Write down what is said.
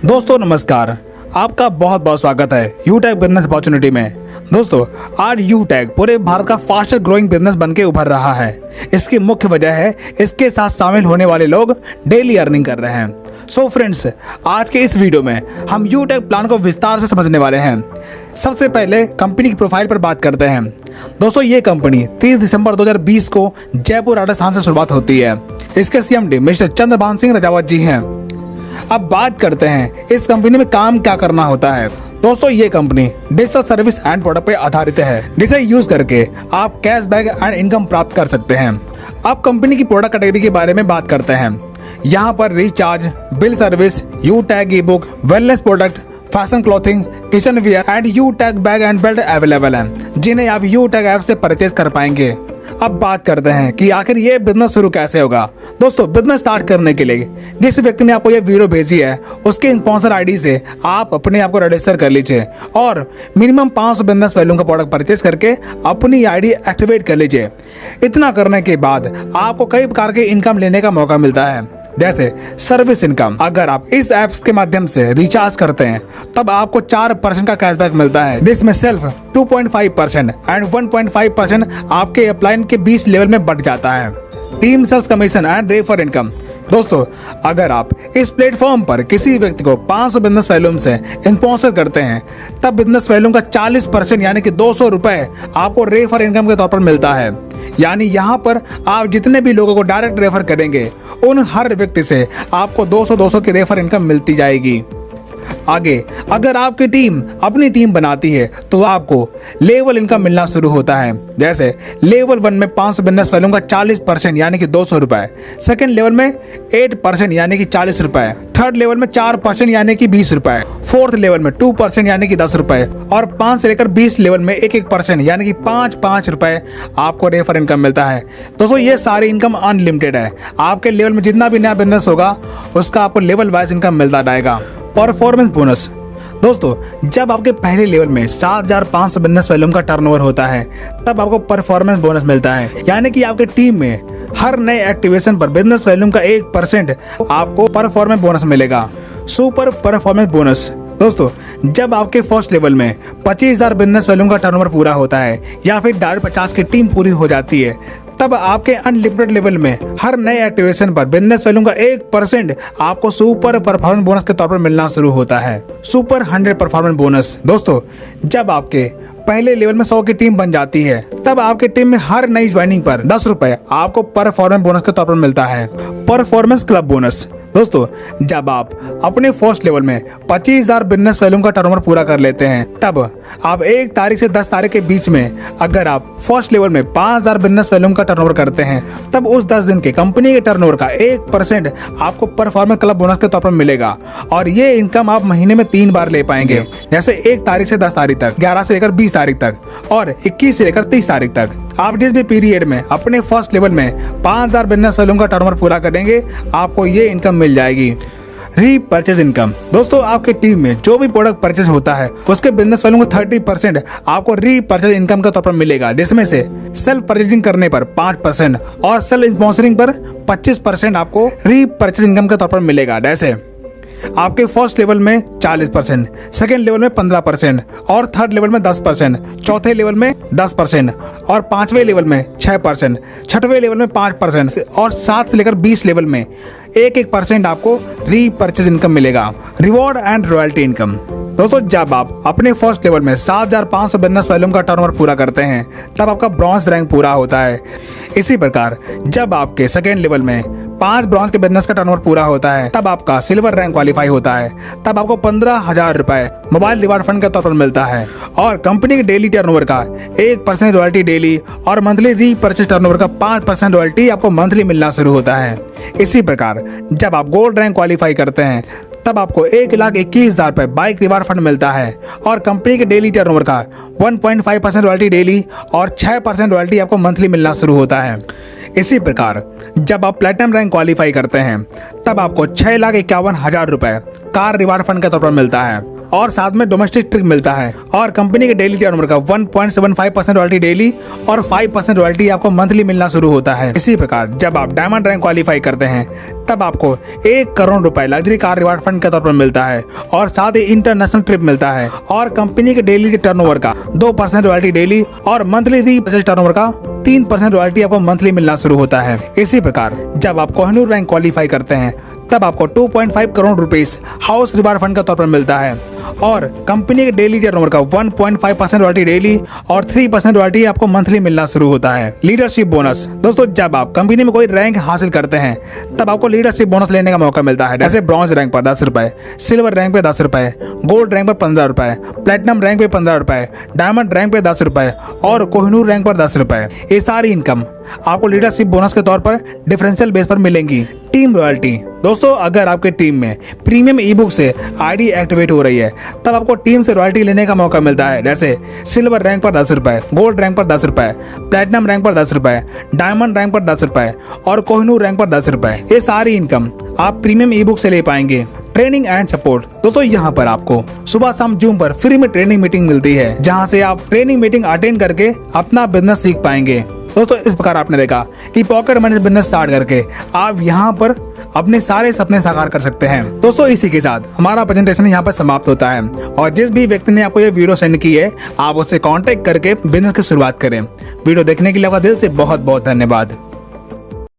दोस्तों नमस्कार, आपका बहुत बहुत स्वागत है यूटैग बिजनेस अपॉर्चुनिटी में। दोस्तों आज यूटैग पूरे भारत का फास्टेस्ट ग्रोइंग बिजनेस बनके उभर रहा है। इसकी मुख्य वजह है इसके साथ शामिल होने वाले लोग डेली अर्निंग कर रहे हैं। सो फ्रेंड्स, आज के इस वीडियो में हम यूटैग प्लान को विस्तार से समझने वाले हैं। सबसे पहले कंपनी की प्रोफाइल पर बात करते हैं। दोस्तों ये कंपनी 30 दिसंबर 2020 को जयपुर राजस्थान से शुरुआत होती है। इसके सीएमडी मिस्टर चंद्रभान सिंह रजावत जी हैं। अब बात करते हैं इस कंपनी में काम क्या करना होता है। दोस्तों ये company digital service and product पर आधारित है, जिसे यूज करके आप कैशबैक एंड इनकम प्राप्त कर सकते हैं। अब कंपनी की प्रोडक्ट कैटेगरी के बारे में बात करते हैं। यहाँ पर recharge, bill service, Utag e book, wellness product, fashion clothing, kitchen wear and Utag bag and belt available हैं, जिन्हें आप यूटैग ऐप से परचेज कर पाएंगे। अब बात करते हैं कि आखिर ये बिजनेस शुरू कैसे होगा। दोस्तों बिजनेस स्टार्ट करने के लिए जिस व्यक्ति ने आपको ये वीडियो भेजी है उसके स्पॉन्सर आईडी से आप अपने आप को रजिस्टर कर लीजिए और मिनिमम 500 बिजनेस वैल्यू का प्रोडक्ट परचेज करके अपनी आईडी एक्टिवेट कर लीजिए। इतना करने के बाद आपको कई प्रकार के इनकम लेने का मौका मिलता है, जैसे सर्विस इनकम। अगर आप इस ऐप्स के माध्यम से रिचार्ज करते हैं तब आपको 4% का कैशबैक मिलता है, जिसमें सेल्फ 2.5% एंड 1.5% आपके अपलाइन के 20 लेवल में बढ़ जाता है। Team sales commission and refer income. दोस्तों अगर आप इस प्लेटफॉर्म पर किसी व्यक्ति को 500 बिजनेस वैल्यूम से स्पॉन्सर करते हैं तब बिजनेस वैल्यूम का 40% यानी कि 200 रुपए आपको रेफर इनकम के तौर पर मिलता है। यानी यहाँ पर आप जितने भी लोगों को डायरेक्ट रेफर करेंगे उन हर व्यक्ति से आपको 200 की रेफर इनकम मिलती जाएगी। आगे अगर आपकी टीम अपनी टीम बनाती है तो आपको लेवल इनकम मिलना शुरू होता है। जैसे लेवल 1 में 500 बिजनेस वैल्यूम का 40% यानी कि 200 रुपए, सेकेंड लेवल में 8% यानी कि 40 रुपए, थर्ड लेवल में 4% यानी कि 20 रुपए, फोर्थ लेवल में 2% यानी कि 10 रुपए और 5 से लेकर 20 लेवल में 1% यानी कि 5 रुपए आपको रेफर इनकम मिलता है। दोस्तों ये सारी इनकम अनलिमिटेड है। आपके लेवल में जितना भी नया बिजनेस होगा उसका आपको लेवल वाइज इनकम मिलता रहेगा। Performance bonus. दोस्तों जब आपके पहले लेवल में 7,500 बिजनेस वैल्यूम का टर्नओवर होता है तब आपको परफॉर्मेंस बोनस मिलता है, यानी कि आपके टीम में हर नए एक्टिवेशन पर बिजनेस वैल्यूम का 1% आपको परफॉर्मेंस बोनस मिलेगा। Super performance bonus. दोस्तों जब आपके फर्स्ट लेवल में 25,000 बिजनेस वैल्यूम का टर्नओवर पूरा होता है या फिर 50 की टीम पूरी हो जाती है तब आपके अनलिमिटेड लेवल में हर नए एक्टिवेशन पर बिजनेस वैल्यूम का 1% आपको सुपर परफॉर्मेंस बोनस के तौर पर मिलना शुरू होता है। Super 100 performance bonus. दोस्तों जब आपके पहले लेवल में 100 की टीम बन जाती है तब आपके टीम में हर नई ज्वाइनिंग पर 10 रुपए आपको परफॉर्मेंस बोनस के तौर पर मिलता है। Performance club bonus. दोस्तों जब आप अपने फर्स्ट लेवल में 25,000 बिजनेस वैल्यूम का टर्नओवर पूरा कर लेते हैं तब आप 1 तारीख से 10 तारीख के बीच में अगर आप फर्स्ट लेवल में 5,000 बिजनेस वैल्यूम का टर्नओवर करते हैं तब उस 10 दिन के कंपनी के टर्नओवर का 1% आपको परफॉर्मेंस क्लब बोनस के तौर पर मिलेगा और ये इनकम आप महीने में 3 बार ले पाएंगे, जैसे 1 तारीख से 10 तारीख तक, 11 से लेकर 20 तारीख तक और 21 से लेकर 30 तारीख तक। आप जिस भी पीरियड में अपने फर्स्ट लेवल में 5,000 बिजनेस वैल्यूम का टर्नओवर पूरा करेंगे आपको ये इनकम मिल जाएगी। Repurchase income. दोस्तों आपकी टीम में जो भी प्रोडक्ट परचेज होता है उसके बिजनेस वैल्यू को 30% आपको रीपरचेज इनकम के तौर पर मिलेगा, जिसमें से सेल्फ परचेजिंग करने पर 5% और सेल्फ स्पॉन्सरिंग पर 25% आपको रीपरचेज इनकम के तौर पर मिलेगा। जैसे आपके फर्स्ट लेवल में 40%, सेकेंड लेवल में 15% और थर्ड लेवल में 10%, चौथे लेवल में 10% और 5वें लेवल में 6%, छठवें लेवल में 5% और 7 से लेकर 20 लेवल में 1% आपको रीपरचेज इनकम मिलेगा। Reward and royalty income. दोस्तों जब आप अपने फर्स्ट लेवल में 7,500 बिजनेस वैल्यूम का टर्नओवर पूरा करते हैं तब आपका ब्रॉन्ज रैंक पूरा होता है। इसी प्रकार जब आपके सेकेंड लेवल में 5 ब्रॉन्ज के बिजनेस का टर्नओवर पूरा होता है तब आपका सिल्वर रैंक क्वालिफाई होता है। तब आपको 15,000 रुपए मोबाइल रिवार्ड फंड के तौर पर मिलता है और कंपनी के डेली टर्नओवर का 1% रॉयल्टी डेली और मंथली रीपरचेज टर्नओवर का 5% रॉयल्टी आपको मंथली मिलना शुरू होता है। इसी प्रकार जब आप गोल्ड रैंक क्वालिफाई करते हैं तब आपको 1,21,000 रुपए बाइक रिवार्ड फंड मिलता है और कंपनी के डेली टर्नओवर का 1.5% रॉयल्टी डेली और 6% रॉयल्टी आपको मंथली मिलना शुरू होता है। इसी प्रकार जब आप प्लेटिनम रैंक क्वालिफाई करते हैं तब आपको 6,51,000 रुपए कार रिवार्ड फंड के तौर पर मिलता है और साथ में डोमेस्टिक ट्रिप मिलता है और कंपनी के डेली टर्नओवर का 1.75% रॉयल्टी डेली और 5% रॉयल्टी आपको मंथली मिलना शुरू होता है। इसी प्रकार जब आप डायमंड रैंक क्वालिफाई करते हैं तब आपको 1 करोड़ रुपए लग्जरी कार रिवार्ड फंड के तौर पर मिलता है और साथ ही इंटरनेशनल ट्रिप मिलता है और कंपनी के डेली टर्नओवर का 2% रॉयल्टी डेली और मंथली री टर्नओवर का 3% रॉयल्टी आपको मंथली मिलना शुरू होता है। इसी प्रकार जब आप कोहिनूर रैंक क्वालिफाई करते हैं तब आपको 2.5 crore rupees house reward fund के तौर पर मिलता है और कंपनी के डेली टर्नओवर का 1.5% रॉयल्टी डेली और 3% रॉयल्टी आपको मंथली मिलना शुरू होता है। लीडरशिप बोनस दोस्तों, जब आप कंपनी में कोई रैंक हासिल करते हैं तब आपको लीडरशिप बोनस लेने का मौका मिलता है। जैसे ब्रॉन्ज रैंक पर 10 रुपए, सिल्वर रैंक पे 10 रुपए, गोल्ड रैंक पर 15 रुपए, प्लेटिनम रैंक पे 15 रुपए, डायमंड रैंक पे 10 रुपए और कोहिनूर रैंक पर 10 रुपए। ये सारी इनकम आपको लीडरशिप बोनस के तौर पर डिफरेंशियल बेस पर मिलेंगी। टीम रॉयल्टी दोस्तों, अगर आपके टीम में प्रीमियम ई बुक से आईडी एक्टिवेट हो रही है तब आपको टीम से रॉयल्टी लेने का मौका मिलता है। जैसे सिल्वर रैंक पर 10 रुपए, गोल्ड रैंक पर 10 रुपए, प्लेटिनम रैंक पर 10 रुपए, डायमंड रैंक पर 10 रुपए और कोहिनूर रैंक पर 10 रुपए। ये सारी इनकम आप प्रीमियम ई बुक से ले पाएंगे। ट्रेनिंग एंड सपोर्ट दोस्तों, यहाँ पर आपको सुबह शाम जूम पर फ्री में ट्रेनिंग मीटिंग मिलती है जहाँ से आप ट्रेनिंग मीटिंग अटेंड करके अपना बिजनेस सीख पाएंगे। दोस्तों इस प्रकार आपने देखा कि पॉकेट मनी से बिजनेस स्टार्ट करके आप यहाँ पर अपने सारे सपने साकार कर सकते हैं। दोस्तों इसी के साथ हमारा प्रेजेंटेशन यहाँ पर समाप्त होता है और जिस भी व्यक्ति ने आपको ये वीडियो सेंड की है आप उससे कांटेक्ट करके बिजनेस की शुरुआत करें। वीडियो देखने के लिए आपका दिल से बहुत बहुत धन्यवाद।